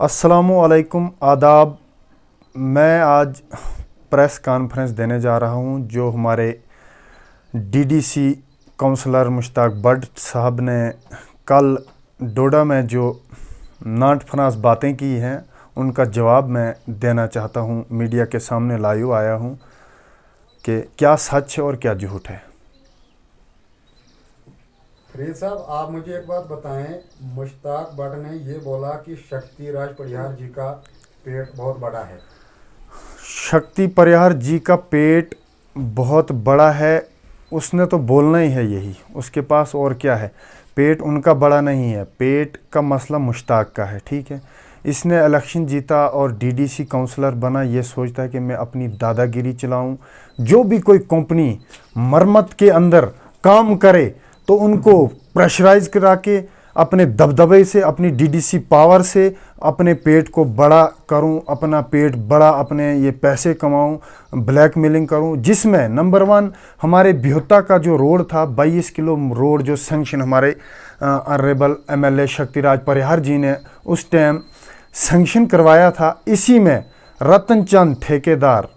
अस्सलामुअलैकुम आदाब। मैं आज प्रेस कॉन्फ्रेंस देने जा रहा हूं जो हमारे डीडीसी काउंसलर मुश्ताक भट्ट साहब ने कल डोडा में जो नाट फरास बातें की हैं उनका जवाब मैं देना चाहता हूं। मीडिया के सामने लाइव आया हूं कि क्या सच है और क्या झूठ है। फरीद साहब, आप मुझे एक बात बताएं। मुश्ताक भट्ट ने ये बोला कि शक्ति राज परिहार जी का पेट बहुत बड़ा है। शक्ति परिहार जी का पेट बहुत बड़ा है, उसने तो बोलना ही है यही, उसके पास और क्या है। पेट उनका बड़ा नहीं है, पेट का मसला मुश्ताक का है। ठीक है, इसने इलेक्शन जीता और डीडीसी काउंसलर बना, ये सोचता है कि मैं अपनी दादागिरी चलाऊं। जो भी कोई कंपनी मरम्मत के अंदर काम करे तो उनको प्रेशराइज करा के अपने दबदबे से, अपनी डीडीसी पावर से अपने पेट को बड़ा करूं, अपना पेट बड़ा, अपने ये पैसे कमाऊं, ब्लैकमेलिंग करूं। जिसमें नंबर 1 हमारे बिहोता का जो रोड था 22 किलो रोड, जो सैंक्शन हमारे ऑनरेबल एमएलए शक्तिराज परिहार जी ने उस टाइम सैंक्शन करवाया था। इसी में रतन चंद ठेकेदार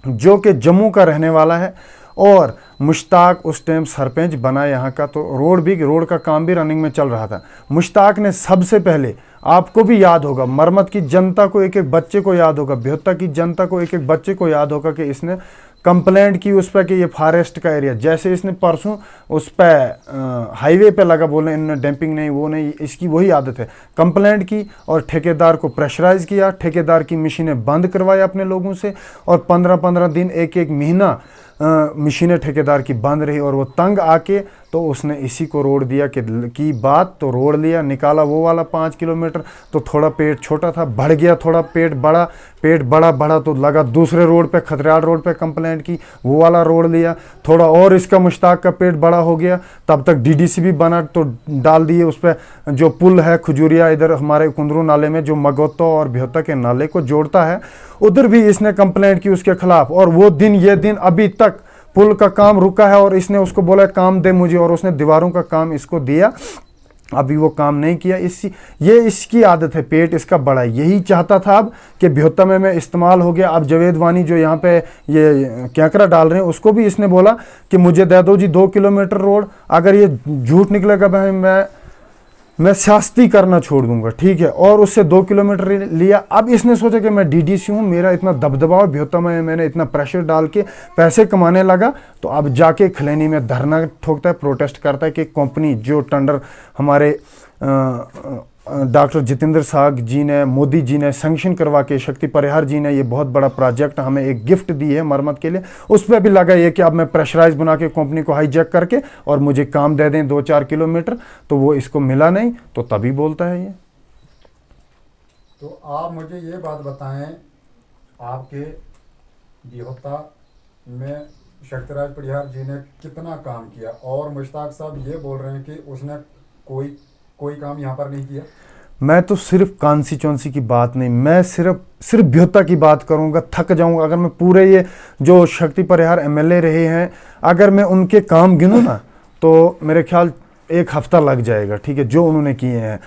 जो कि जम्मू का रहने वाला है और मुश्ताक उस टाइम सरपंच बना यहाँ का, तो रोड का काम भी रनिंग में चल रहा था। मुश्ताक ने सबसे पहले, आपको भी याद होगा, मरमत की जनता को, एक एक बच्चे को याद होगा, बिहोत्ता की जनता को एक एक बच्चे को याद होगा कि इसने कंप्लेंट की उस पर कि ये फॉरेस्ट का एरिया, जैसे इसने परसों उस पर हाईवे पे लगा बोलने इन्होंने डंपिंग नहीं, वो नहीं, इसकी वही आदत है। कंप्लेंट की और ठेकेदार को प्रेशराइज किया, ठेकेदार की मशीनें बंद करवाई अपने लोगों से और 15-15 दिन, एक एक महीना मशीनें ठेकेदार की बंद रही और वो तंग आके तो उसने इसी को रोड दिया कि बात, तो रोड लिया, निकाला वो वाला 5 किलोमीटर। तो थोड़ा पेट छोटा था, बढ़ गया, थोड़ा पेट बड़ा तो लगा दूसरे रोड पे, खतरियाल रोड पे कंप्लेंट की, वो वाला रोड लिया, थोड़ा और इसका मुश्ताक का पेट बड़ा हो गया। तब तक डीडीसी भी बना तो डाल दिए उस पर, जो पुल है खजूरिया इधर हमारे कुंदरू नाले में जो मगोतो और बिहोत्ता के नाले को जोड़ता है, उधर भी इसने कंप्लेंट की उसके खिलाफ। और वो दिन ये दिन अभी तक पुल का काम रुका है और इसने उसको बोला काम दे मुझे, और उसने दीवारों का काम इसको दिया, अभी वो काम नहीं किया। ये इसकी आदत है, पेट इसका बड़ा है। यही चाहता था अब कि बिहोत्ता में इस्तेमाल हो गया। अब जवेद वानी जो यहाँ पे ये कैंकरा डाल रहे हैं उसको भी इसने बोला कि मुझे दे दो जी 2 किलोमीटर रोड, अगर ये झूठ निकलेगा भाई मैं सियासती करना छोड़ दूंगा। ठीक है, और उससे 2 किलोमीटर लिया। अब इसने सोचा कि मैं डीडीसी हूँ, मेरा इतना दबदबा है बिहोत्ता में, मैंने इतना प्रेशर डाल के पैसे कमाने लगा, तो अब जाके खलैनी में धरना ठोकता है, प्रोटेस्ट करता है कि कंपनी जो टेंडर हमारे डॉक्टर जितेंद्र साग जी ने, मोदी जी ने सैंक्शन करवा के, शक्ति परिहार जी ने ये बहुत बड़ा प्रोजेक्ट हमें एक गिफ्ट दी है मरम्मत के लिए, उस पर भी लगा ये कि अब मैं प्रेशराइज बना के कंपनी को हाईजैक करके और मुझे काम दे दें 2-4 किलोमीटर, तो वो इसको मिला नहीं, तो तभी बोलता है ये। तो आप मुझे ये बात बताएं, आपके बिहोत्ता में शक्तिराज परिहार जी ने कितना काम किया? और मुश्ताक साहब ये बोल रहे हैं कि उसने कोई काम यहाँ पर नहीं किया। मैं तो सिर्फ कॉन्स्टिट्यूंसी की बात नहीं, मैं सिर्फ बिहोत्ता की बात करूंगा, थक जाऊंगा। अगर मैं पूरे ये जो शक्ति परिहार एमएलए रहे हैं, अगर मैं उनके काम गिनूं ना तो मेरे ख्याल 1 हफ्ता लग जाएगा। ठीक है, जो उन्होंने किए हैं।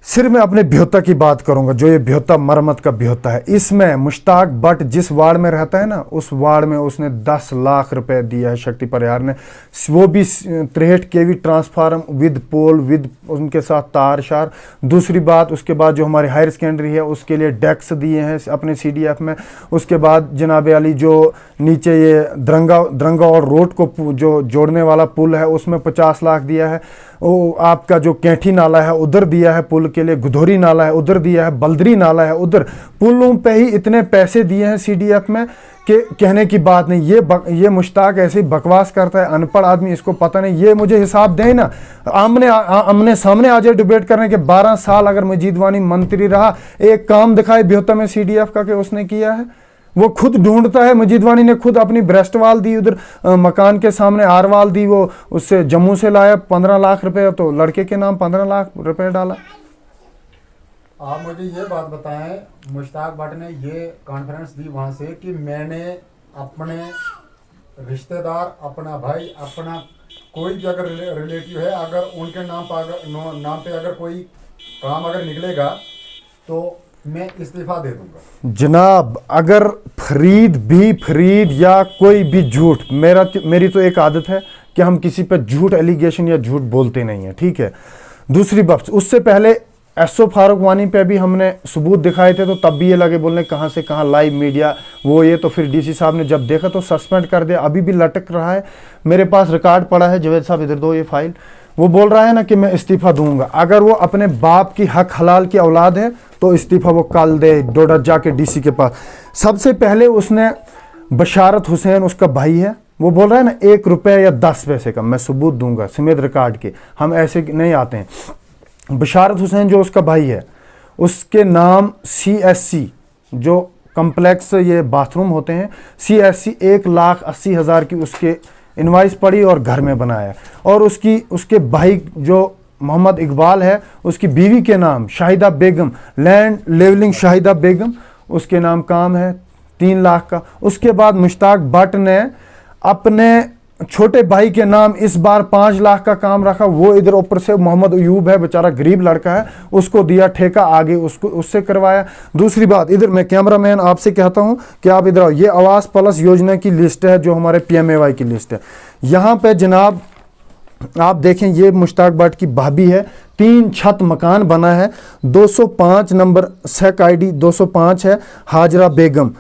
सिर्फ मैं अपने बिहोत्ता की बात करूंगा, जो ये बिहोत्ता मरम्मत का बिहोत्ता है। इसमें मुश्ताक भट्ट जिस वार्ड में रहता है ना, उस वार्ड में उसने 10 लाख रुपए दिया है शक्ति परिहार ने, वो भी 63 केवी ट्रांसफार्म विद पोल, विद उनके साथ तार शार। दूसरी बात, उसके बाद जो हमारी हायर सेकेंडरी है उसके लिए डेस्क दिए हैं अपने सीडीएफ में। उसके बाद जनाब अली जो नीचे ये दरंगा और रोड को जो जोड़ने वाला पुल है उसमें 50 लाख दिया है। वो आपका जो कैंठी नाला है उधर दिया है पुल के लिए, गुधोरी नाला है उधर दिया है, बल्दरी नाला है उधर, पुलों पे ही इतने पैसे दिए हैं सीडीएफ में कि कहने की बात नहीं। ये मुश्ताक ऐसे ही बकवास करता है, अनपढ़ आदमी, इसको पता नहीं। ये मुझे हिसाब दें ना, आमने सामने आ जाए डिबेट करने के। 12 साल अगर मजीद वानी मंत्री रहा, एक काम दिखाए बिहोत्ता में सीडीएफ का कि उसने किया है। वो खुद ढूंढता है, मजीद वानी ने खुद अपनी ब्रेस्ट वाल दी, उधर मकान के सामने आरवाल दी, वो उससे जम्मू से लाया 15 लाख रुपए, तो लड़के के नाम 15 लाख रुपए डाला। आप मुझे ये बात बताएं, मुश्ताक भट्ट ने ये कॉन्फ्रेंस दी वहाँ से कि मैंने अपने रिश्तेदार, अपना भाई, अपना कोई भी अगर रिलेटिव है, अगर उनके नाम पे अगर कोई काम अगर निकलेगा तो मैं इस्तीफा दे दूंगा। जनाब, अगर फरीद या कोई भी झूठ, मेरी तो एक आदत है कि हम किसी पर झूठ एलिगेशन या झूठ बोलते नहीं है, ठीक है। दूसरी बात, उससे पहले एसओ फारूक वानी पे भी हमने सबूत दिखाए थे, तो तब भी ये लगे बोलने कहाँ से कहाँ लाइव मीडिया वो ये, तो फिर डीसी साहब ने जब देखा तो सस्पेंड कर दिया। अभी भी लटक रहा है, मेरे पास रिकॉर्ड पड़ा है। जावेद साहब इधर दो ये फाइल। वो बोल रहा है ना कि मैं इस्तीफा दूंगा। अगर वो अपने बाप की हक हलाल की औलाद है तो इस्तीफा वो कल दे, डोडा जाके डीसी के पास। सबसे पहले उसने बशारत हुसैन, उसका भाई है, वो बोल रहा है ना 1 रुपये या 10 पैसे का मैं सबूत दूंगा समेत रिकॉर्ड के, हम ऐसे नहीं आते हैं। बशारत हुसैन जो उसका भाई है, उसके नाम CSC जो कम्प्लेक्स ये बाथरूम होते हैं, CSC 1,80,000 की उसके इनवाइस पड़ी और घर में बनाया। और उसके भाई जो मोहम्मद इकबाल है, उसकी बीवी के नाम शाहिदा बेगम, लैंड लेवलिंग शाहिदा बेगम, उसके नाम काम है 3 लाख का। उसके बाद मुश्ताक भट्ट ने अपने छोटे भाई के नाम इस बार 5 लाख का काम रखा। वो इधर ऊपर से मोहम्मद अयूब है, बेचारा गरीब लड़का है, उसको दिया ठेका, आगे उससे करवाया। दूसरी बात, इधर मैं कैमरामैन आपसे कहता हूं कि आप इधर आओ, ये आवास प्लस योजना की लिस्ट है जो हमारे PMAY की लिस्ट है। यहाँ पे जनाब आप देखें, ये मुश्ताक भट्ट की भाभी है, 3 छत मकान बना है। 205 नंबर SEC ID 205 है, हाजरा बेगम,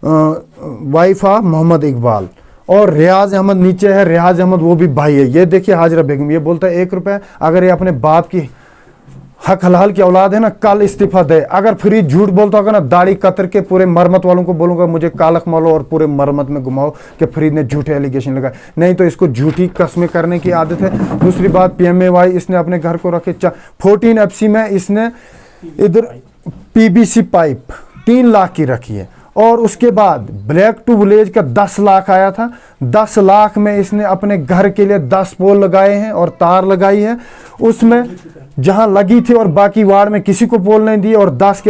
वाइफ ऑफ मोहम्मद इकबाल। और रियाज अहमद नीचे है, रियाज अहमद वो भी भाई है। ये देखिए हाजरा बेगम, ये बोलता है 1 रुपये। अगर ये अपने बाप की हक हलाल की औलाद है ना, कल इस्तीफा दे। अगर फरीद झूठ बोलता होगा ना, दाढ़ी कतर के पूरे मरमत वालों को बोलूंगा मुझे कालख मालो और पूरे मरमत में घुमाओ कि फरीद ने झूठे एलिगेशन लगाए। नहीं तो इसको झूठी कस्में करने की आदत है। दूसरी बात, PMAY इसने अपने घर को रखे 14 FC में इसने इधर PVC पाइप 3 लाख की रखी है। और उसके बाद ब्लैक टू विलेज का 10 लाख आया था। 10 लाख में इसने अपने घर के लिए 10 पोल लगाए हैं और तार लगाई है, उसमें जहां लगी थी, और बाकी वार्ड में किसी को पोल नहीं दिए। और 10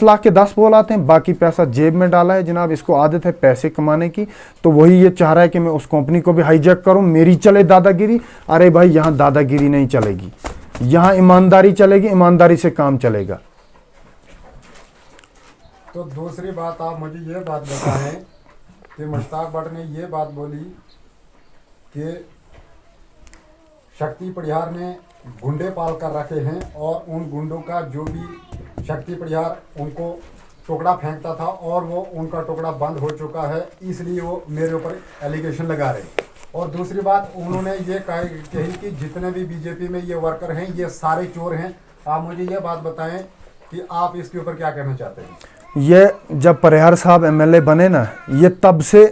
लाख के 10 पोल आते हैं, बाकी पैसा जेब में डाला है। जनाब, इसको आदत है पैसे कमाने की, तो वही ये चाह रहा है कि मैं उस कंपनी को भी हाईजैक करूं, मेरी चले दादागिरी। अरे भाई, यहाँ दादागिरी नहीं चलेगी, यहाँ ईमानदारी चलेगी, ईमानदारी से काम चलेगा। तो दूसरी बात, आप मुझे ये बात बताएं कि मुश्ताक भट्ट ने ये बात बोली कि शक्ति परिहार ने गुंडे पाल कर रखे हैं और उन गुंडों का जो भी शक्ति परिहार उनको टुकड़ा फेंकता था और वो उनका टुकड़ा बंद हो चुका है, इसलिए वो मेरे ऊपर एलिगेशन लगा रहे। और दूसरी बात, उन्होंने ये कही कि जितने भी बीजेपी में ये वर्कर हैं ये सारे चोर हैं। आप मुझे ये बात बताएं कि आप इसके ऊपर क्या कहना चाहते हैं। ये जब परिहार साहब MLA बने ना, ये तब से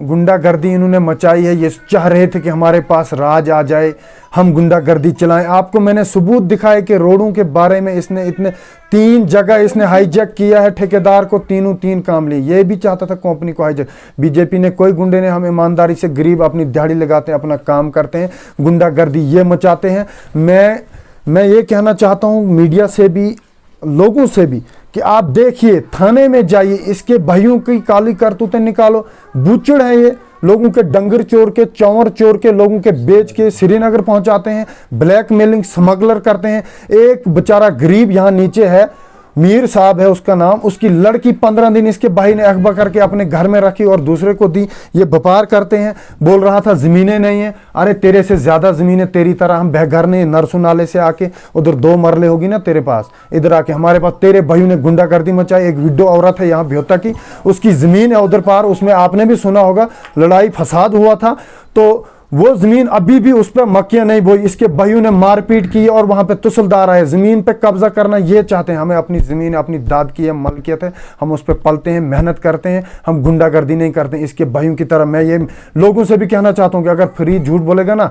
गुंडागर्दी इन्होंने मचाई है। ये चाह रहे थे कि हमारे पास राज आ जाए, हम गुंडागर्दी चलाएं। आपको मैंने सबूत दिखाए कि रोडों के बारे में इसने इतने 3 जगह इसने हाईजैक किया है, ठेकेदार को 3 काम लिए। ये भी चाहता था कंपनी को हाईजैक। बीजेपी ने कोई गुंडे ने, हम ईमानदारी से गरीब अपनी दिहाड़ी लगाते हैं, अपना काम करते हैं, गुंडागर्दी ये मचाते हैं। मैं ये कहना चाहता हूँ मीडिया से भी, लोगों से भी, कि आप देखिए, थाने में जाइए, इसके भाइयों की काली करतूतें निकालो। बूचड़ है ये, लोगों के डंगर चोर के, चौवर चोर के, लोगों के बेच के श्रीनगर पहुंचाते हैं, ब्लैकमेलिंग स्मगलर करते हैं। एक बेचारा गरीब यहाँ नीचे है, मीर साहब है उसका नाम, उसकी लड़की 15 दिन इसके भाई ने अगवा करके अपने घर में रखी और दूसरे को दी। ये व्यापार करते हैं। बोल रहा था जमीनें नहीं है। अरे तेरे से ज्यादा जमीनें तेरी तरह हम बेघर नहीं। नरसू नाले से आके उधर 2 मरले होगी ना तेरे पास, इधर आके हमारे पास तेरे भाइयों ने गुंडागर्दी मचाई। एक विडो औरत है यहाँ भ्योता की, उसकी जमीन है उधर पार, उसमें आपने भी सुना होगा लड़ाई फसाद हुआ था, तो वो जमीन अभी भी उस पर मक्खियां नहीं बोई। इसके भाइयों ने मारपीट की और वहां पे तुसलदार आए। जमीन पे कब्जा करना ये चाहते हैं। हमें अपनी जमीन, अपनी दाद की है, मलकियत है, हम उस पर पलते हैं, मेहनत करते हैं, हम गुंडागर्दी नहीं करते हैं इसके भाइयों की तरह। मैं ये लोगों से भी कहना चाहता हूं कि अगर फरीद झूठ बोलेगा ना,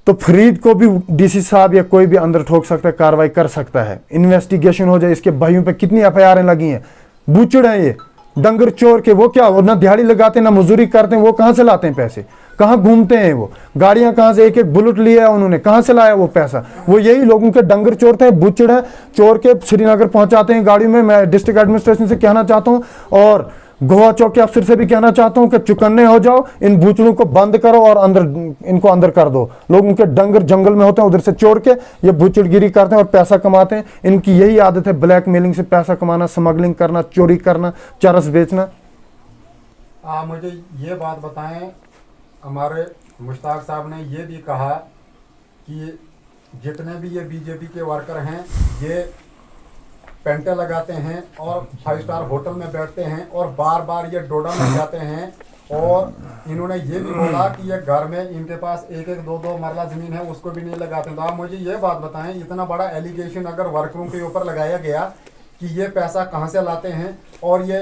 तो फरीद को भी डीसी साहब या कोई भी अंदर ठोक सकता है, कार्रवाई कर सकता है, इन्वेस्टिगेशन हो जाए। इसके भाइयों पे कितनी FIR लगी हैं। बूचड़ है ये, डंगर चोर के। वो क्या, वो ना दिहाड़ी लगाते ना मजदूरी करते हैं, वो कहां से लाते हैं पैसे, कहां घूमते हैं वो, गाड़ियां कहां से, एक बुलेट लिया है उन्होंने, कहां से लाया वो पैसा। वो यही लोगों के डंगर चोर थे, बूचड़ है, चोर के श्रीनगर पहुंचाते हैं गाड़ी में। मैं डिस्ट्रिक्ट एडमिनिस्ट्रेशन से कहना चाहता हूं, और गोवा चौकी अफसर से भी कहना चाहता हूं कि चुकन्ने हो जाओ, इन बूचड़ों को बंद करो और अंदर इनको अंदर कर दो। लोग उनके डंगर जंगल में होते हैं, उधर से चोर के ये बूचड़गिरी करते हैं और पैसा कमाते हैं। इनकी यही आदत है, ब्लैक मेलिंग से पैसा कमाना, स्मगलिंग करना, चोरी करना, चरस बेचना। आप मुझे ये बात बताएं, हमारे मुश्ताक साहब ने ये भी कहा कि जितने भी ये बीजेपी के वर्कर हैं ये पेंटे लगाते हैं और 5 स्टार होटल में बैठते हैं और बार बार ये डोडा में जाते हैं। और इन्होंने ये भी बोला कि ये घर में इनके पास 1-1, 2-2 मरला ज़मीन है, उसको भी नहीं लगाते। तो आप मुझे ये बात बताएं, इतना बड़ा एलिगेशन अगर वर्करों के ऊपर लगाया गया कि ये पैसा कहाँ से लाते हैं और ये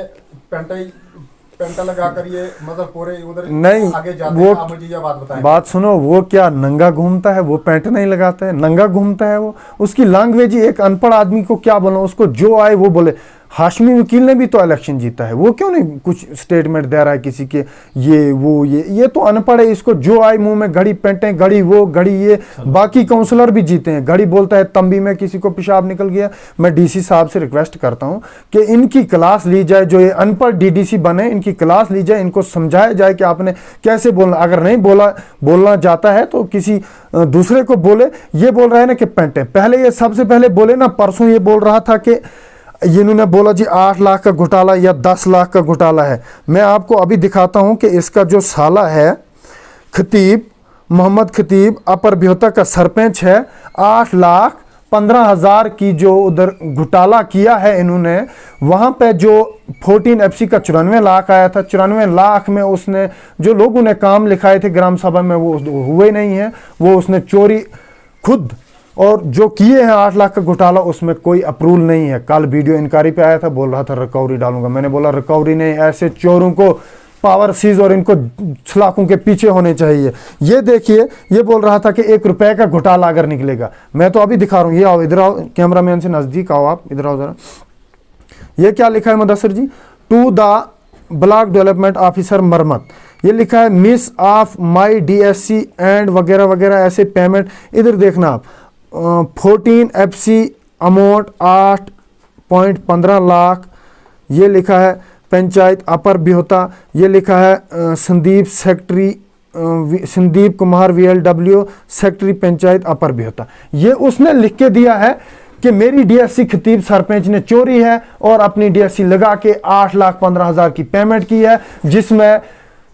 पेंटा लगा कर ये मतलब पूरे उधर नहीं, आगे जाते वो हैं, आप मुझे ये बात बताएं। बात सुनो, वो क्या नंगा घूमता है? वो पैंट नहीं लगाता है, नंगा घूमता है वो। उसकी लैंग्वेज ही, एक अनपढ़ आदमी को क्या बोलो, उसको जो आए वो बोले। हाशमी वकील ने भी तो इलेक्शन जीता है, वो क्यों नहीं कुछ स्टेटमेंट दे रहा है किसी के ये वो ये तो अनपढ़ है। इसको जो आए मुंह में घड़ी पेंटे, घड़ी वो घड़ी ये। बाकी काउंसलर भी जीते हैं, घड़ी बोलता है तंबी में किसी को पेशाब निकल गया। मैं डीसी साहब से रिक्वेस्ट करता हूं कि इनकी क्लास ली जाए, जो ये अनपढ़ डीडीसी बने इनकी क्लास ली जाए, इनको समझाया जाए कि आपने कैसे बोलना। अगर नहीं बोलना जाता है तो किसी दूसरे को बोले। ये बोल रहा है ना कि पेंटे, पहले ये सबसे पहले बोले ना, परसों ये बोल रहा था कि इन्होंने बोला जी 8 लाख का घोटाला या 10 लाख का घोटाला है। मैं आपको अभी दिखाता हूं कि इसका जो साला है खतीब, मोहम्मद खतीब अपर बिहोता का सरपंच है, 8,15,000 की जो उधर घोटाला किया है इन्होंने। वहां पे जो 14 FC का 94 लाख आया था, 94 लाख में उसने जो लोगों ने काम लिखाए थे ग्राम सभा में वो हुए नहीं है। वो उसने चोरी खुद, और जो किए हैं 8 लाख का घोटाला उसमें कोई अप्रूवल नहीं है। कल वीडियो इंक्वायरी पे आया था, बोल रहा था रिकवरी डालूंगा। मैंने बोला रिकवरी नहीं, ऐसे चोरों को पावर सीज और इनको सलाखों के पीछे होने चाहिए। ये देखिए, ये बोल रहा था कि 1 रुपए का घोटाला अगर निकलेगा। मैं तो अभी दिखा रहा हूं, ये आओ इधर आओ, कैमरामैन से नजदीक आओ, आप इधर आओ जरा। ये क्या लिखा है Mudassir ji? To the block development officer मरमत। ये लिखा है miss of my DSC and वगैरह वगैरह ऐसे पेमेंट। इधर देखना आप, 14 FC अमाउंट 8.15 लाख। ये लिखा है पंचायत अपर बिहोता। ये लिखा है संदीप कुमार VLW सेक्रेटरी पंचायत अपर बिहोता। ये उसने लिख के दिया है कि मेरी DSC खतीब सरपंच ने चोरी है और अपनी DSC लगा के 8,15,000 की पेमेंट की है, जिसमें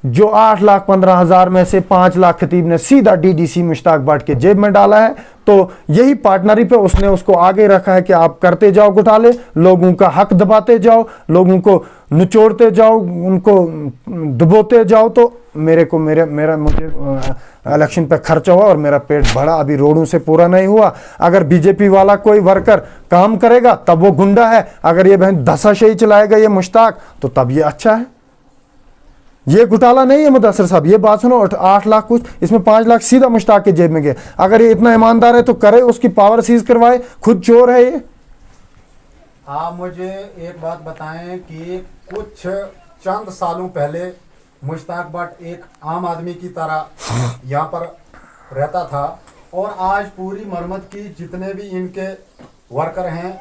जो 8,15,000 में से 5 लाख खतीब ने सीधा DDC मुश्ताक भट्ट के जेब में डाला है। तो यही पार्टनरी पे उसने उसको आगे रखा है कि आप करते जाओ घोटाले, लोगों का हक दबाते जाओ, लोगों को निचोड़ते जाओ, उनको दबोते जाओ। तो मुझे इलेक्शन पे खर्चा हुआ और मेरा पेट भरा, अभी रोडों से पूरा नहीं हुआ। अगर बीजेपी वाला कोई वर्कर काम करेगा तब वो गुंडा है, अगर ये बहन धसाशाही चलाएगा ये मुश्ताक तो तब ये अच्छा है। ये घोटाला नहीं है मुदस्सिर साहब, ये बात सुनो। 8 लाख कुछ, इसमें 5 लाख सीधा मुश्ताक के जेब में गए। अगर ये इतना ईमानदार है तो करे, उसकी पावर सीज करवाए, खुद चोर है ये। आप मुझे एक बात बताएं कि कुछ चंद सालों पहले मुश्ताक भट्ट एक आम आदमी की तरह यहाँ पर रहता था और आज पूरी मरम्मत की जितने भी इनके वर्कर हैं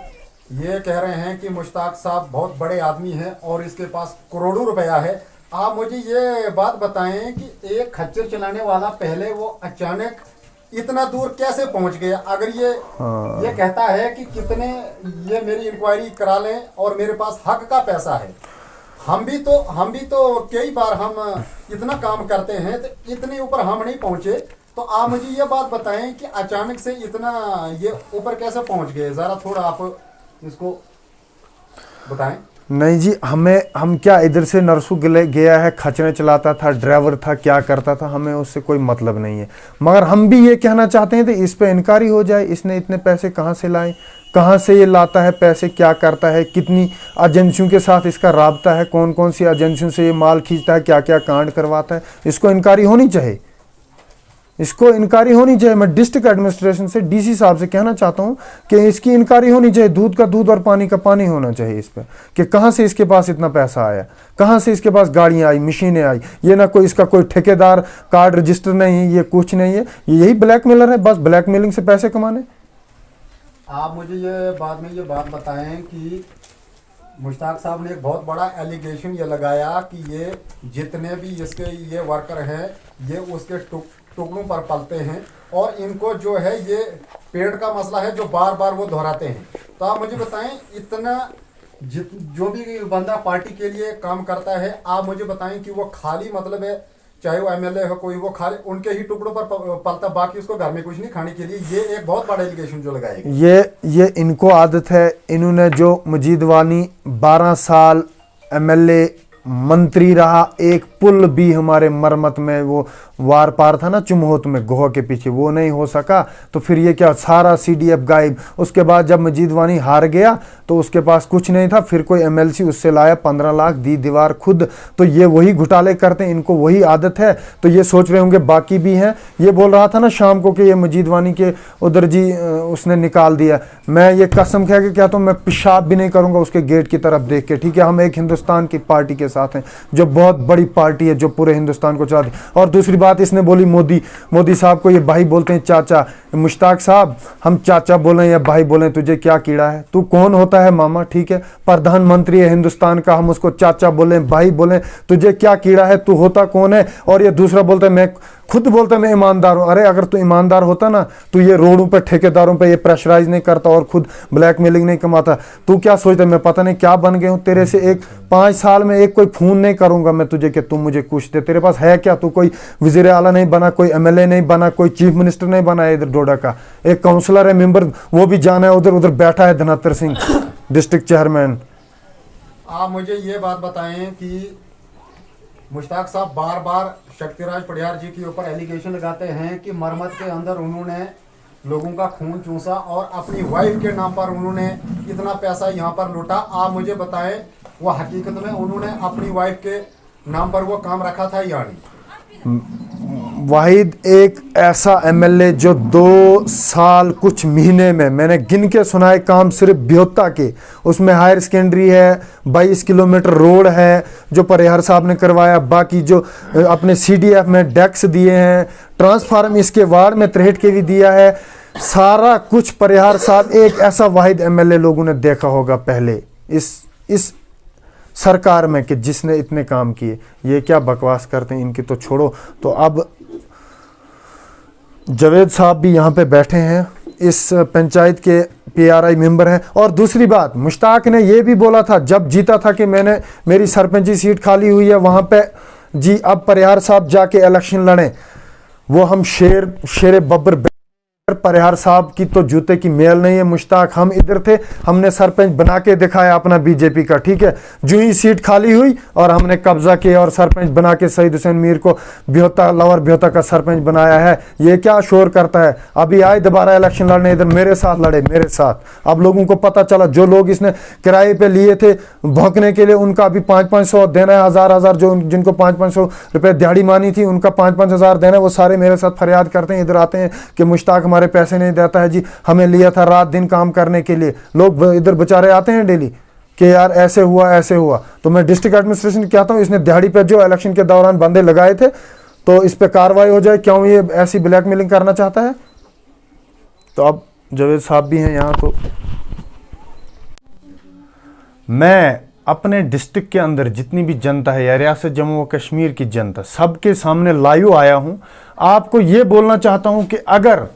ये कह रहे हैं कि मुश्ताक साहब बहुत बड़े आदमी हैं और इसके पास करोड़ों रुपया है। आप मुझे ये बात बताएं कि एक खच्चर चलाने वाला पहले वो अचानक इतना दूर कैसे पहुंच गया? अगर ये कहता है कि कितने ये मेरी इंक्वायरी करा लें और मेरे पास हक का पैसा है, हम भी तो कई बार हम इतना काम करते हैं तो इतने ऊपर हम नहीं पहुंचे। तो आप मुझे ये बात बताएं कि अचानक से इतना ये ऊपर कैसे पहुंच गए, जरा थोड़ा आप इसको बताएं। नहीं जी, हम क्या, इधर से नरसू गया है, खचने चलाता था, ड्राइवर था, क्या करता था, हमें उससे कोई मतलब नहीं है। मगर हम भी ये कहना चाहते हैं कि इस पे इंक्वायरी हो जाए, इसने इतने पैसे कहाँ से लाए, कहाँ से ये लाता है पैसे, क्या करता है, कितनी एजेंसियों के साथ इसका राब्ता है, कौन कौन सी एजेंसियों से ये माल खींचता है, क्या क्या कांड करवाता है। इसको इंक्वायरी होनी चाहिए, इसको इंक्वायरी होनी चाहिए। मैं डिस्ट्रिक्ट एडमिनिस्ट्रेशन से डीसी साहब से कहना चाहता हूं कि इसकी इंक्वायरी होनी चाहिए। दूध का दूध और पानी का पानी होना चाहिए इस पर, कि कहां से इसके पास इतना पैसा आया, कहां से इसके पास गाड़ियां आई, मशीनें आई। ये ना कोई इसका कोई ठेकेदार कार्ड रजिस्टर नहीं है, ये कुछ नहीं है, यही ब्लैकमेलर है, बस ब्लैकमेलिंग से पैसे कमाने। आप मुझे ये बाद में ये बात बताएं कि मुश्ताक साहब ने एक बहुत बड़ा एलिगेशन ये लगाया कि ये जितने भी इसके ये वर्कर हैं ये उसके टुकड़ों पर पलते हैं और इनको जो है ये पेड़ का मसला है जो बार बार वो दोहराते हैं। तो आप मुझे बताएं, इतना जो भी बंदा पार्टी के लिए काम करता है, आप मुझे बताएं कि वो खाली मतलब है, चाहे वो एमएलए हो कोई, वो खाली उनके ही टुकड़ों पर पलता, बाकी उसको घर में कुछ नहीं खाने के लिए। ये एक बहुत बड़ा एलिगेशन जो लगाया ये इनको आदत है। इन्होंने जो मजीद वानी 12 साल एमएलए मंत्री रहा, एक पुल भी हमारे मरमत में वो वार पार था ना चुमहोत में गोह के पीछे, वो नहीं हो सका। तो फिर ये क्या, सारा सीडीएफ गायब। उसके बाद जब मजीद वानी हार गया तो उसके पास कुछ नहीं था, फिर कोई एमएलसी उससे लाया 15 लाख, दी दीवार खुद। तो ये वही घोटाले करते हैं, इनको वही आदत है। तो ये सोच रहे होंगे बाकी भी हैं। ये बोल रहा था ना शाम को कि ये मजीद वानी के उधर जी उसने निकाल दिया। मैं ये कसम खा के कहता हूँ, मैं पेशाब भी नहीं करूँगा उसके गेट की तरफ देख के। ठीक है, हम एक हिंदुस्तान की पार्टी के साथ हैं जो बहुत बड़ी पार्टी है, जो पूरे हिंदुस्तान को चाहती। और दूसरी बात इसने बोली, मोदी साहब को ये भाई बोलते हैं, चाचा। मुश्ताक साहब, हम चाचा बोलें या भाई बोलें, तुझे क्या कीड़ा है? तू कौन होता है मामा? ठीक है, प्रधानमंत्री है हिंदुस्तान का, हम उसको चाचा बोलें भाई बोलें, तुझे क्या कीड़ा है? तू होता कौन है? और ये दूसरा बोलता है, मैं खुद बोलता है मैं ईमानदार हूं। अरे अगर तू ईमानदार होता ना, तू ये रोडों पे ठेकेदारों पे ये प्रेशराइज नहीं करता और खुद ब्लैकमेलिंग नहीं कमाता। तू क्या सोचता है मैं पता नहीं क्या बन गया हूं तेरे से? एक 5 साल में एक कोई फोन नहीं करूंगा मैं तुझे कि तू मुझे कुछ दे। तेरे पास है क्या? तू कोई वजीर आला नहीं बना, कोई एमएलए नहीं बना, कोई चीफ मिनिस्टर नहीं बना है इधर डोडा का। एक काउंसलर है, मेंबर, वो भी जाना है उधर। उधर बैठा है धनंतर सिंह, डिस्ट्रिक्ट चेयरमैन। आप मुझे ये बात बताएं कि मुश्ताक साहब बार बार शक्तिराज पडियार जी के ऊपर एलिगेशन लगाते हैं कि मरमत के अंदर उन्होंने लोगों का खून चूसा और अपनी वाइफ के नाम पर उन्होंने इतना पैसा यहाँ पर लूटा। आप मुझे बताएं, वो हकीकत में उन्होंने अपनी वाइफ के नाम पर वो काम रखा था या नहीं? वाहिद एक ऐसा एमएलए जो 2 साल कुछ महीने में, मैंने गिन के सुनाए काम सिर्फ ब्योता के, उसमें हायर सेकेंडरी है, 22 किलोमीटर रोड है जो परिहार साहब ने करवाया, बाकी जो अपने सीडीएफ में डेस्क दिए हैं, ट्रांसफार्म इसके वार्ड में 63 के भी दिया है, सारा कुछ परिहार साहब। एक ऐसा वाहिद एमएलए लोगों ने देखा होगा पहले इस सरकार में कि जिसने इतने काम किए। ये क्या बकवास करते हैं, इनकी तो छोड़ो। तो अब जावेद साहब भी यहाँ पे बैठे हैं, इस पंचायत के पीआरआई मेंबर हैं। और दूसरी बात, मुश्ताक ने ये भी बोला था जब जीता था कि मेरी सरपंची सीट खाली हुई है वहाँ पे जी, अब परिहार साहब जाके इलेक्शन लड़ें। वो हम शेर बब्बर परिहार साहब की तो जूते की मेल नहीं है। मुश्ताक, हम इधर थे, हमने सरपंच बना के दिखाया अपना बीजेपी का। ठीक है, जो ही सीट खाली हुई और हमने कब्जा किया और सरपंच बना के सईद हुसैन मीर को लोअर ब्योता का सरपंच बनाया है। ये क्या शोर करता है? अभी आए दोबारा इलेक्शन लड़ने, इधर मेरे साथ लड़े, मेरे साथ। अब लोगों को पता चला, जो लोग इसने किराए पे लिए थे भौंकने के लिए, उनका अभी 500-500 देना है, 1000-1000 जो जिनको 500-500 रुपये दिहाड़ी मानी थी उनका 5-5 हज़ार देना है। वो सारे मेरे साथ फरियाद करते हैं, इधर आते हैं कि मुश्ताक हमारे पैसे नहीं देता है जी, हमें लिया था रात दिन काम करने के लिए। लोग इधर बेचारे आते हैं डेली कि यार ऐसे हुआ ऐसे हुआ। तो मैं डिस्ट्रिक्ट एडमिनिस्ट्रेशन कहता हूँ, इसने दिहाड़ी पे जो इलेक्शन के दौरान बंदे लगाए थे तो इस पे कार्रवाई हो जाए। क्यों ये ऐसी ब्लैकमेलिंग करना चाहता है? तो अब जावेद साहब भी हैं यहाँ। तो मैं अपने डिस्ट्रिक्ट के अंदर जितनी भी जनता है या रियासत जम्मू व कश्मीर की जनता, सबके सामने लाइव आया हूं। आपको ये बोलना चाहता हूं कि अगर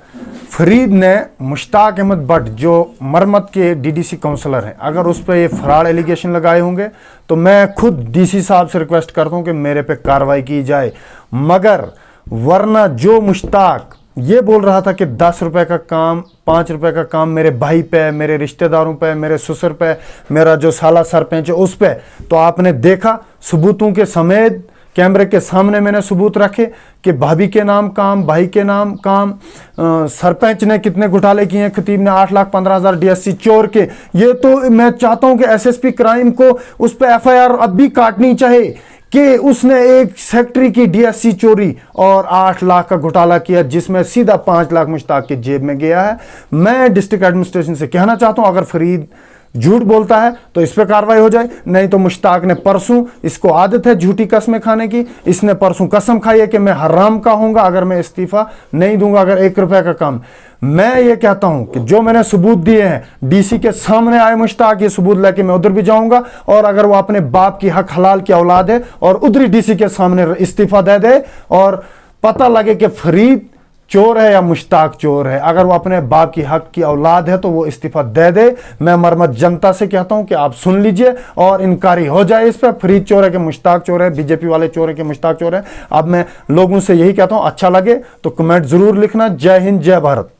फरीद ने मुश्ताक अहमद भट्ट जो मरमत के डीडीसी काउंसलर हैं, अगर उस पर ये फराड एलिगेशन लगाए होंगे तो मैं खुद डीसी साहब से रिक्वेस्ट करता हूं कि मेरे पे कार्रवाई की जाए। मगर वरना जो मुश्ताक ये बोल रहा था कि 10 रुपए का काम, 5 रुपए का काम मेरे भाई पे, मेरे रिश्तेदारों पे, मेरे ससुर पे, मेरा जो साला सरपंच है उस पे, तो आपने देखा सबूतों के समेत कैमरे के सामने मैंने सबूत रखे कि भाभी के नाम काम, भाई के नाम काम, सरपंच ने कितने घोटाले किए हैं, खतीब ने 8,15,000 डीएससी चोर के। ये तो मैं चाहता हूं कि एसएसपी क्राइम को उस पर एफआईआर अब भी काटनी चाहिए कि उसने एक सेक्रेटरी की डीएससी चोरी और 8 लाख का घोटाला किया, जिसमें सीधा 5 लाख मुश्ताक की जेब में गया है। मैं डिस्ट्रिक्ट एडमिनिस्ट्रेशन से कहना चाहता हूं, अगर फरीद झूठ बोलता है तो इस पर कार्रवाई हो जाए। नहीं तो मुश्ताक ने परसों, इसको आदत है झूठी कस्में खाने की, इसने परसों कसम खाई है कि मैं हराम का हूंगा अगर मैं इस्तीफा नहीं दूंगा अगर 1 रुपए का काम। मैं ये कहता हूं कि जो मैंने सबूत दिए हैं, डीसी के सामने आए मुश्ताक, ये सबूत लेके मैं उधर भी जाऊंगा, और अगर वो अपने बाप की हक हलाल की औलाद है और उधर डीसी के सामने इस्तीफा दे दे और पता लगे कि फरीद चोर है या मुश्ताक चोर है, अगर वो अपने बाप की हक की औलाद है तो वो इस्तीफा दे दे। मैं मरमत जनता से कहता हूं कि आप सुन लीजिए और इनकारी हो जाए इस पर, फरीद चोर है कि मुश्ताक चोर है, बीजेपी वाले चोर है कि मुश्ताक चोर है। अब मैं लोगों से यही कहता हूं, अच्छा लगे तो कमेंट जरूर लिखना। जय हिंद, जय भारत।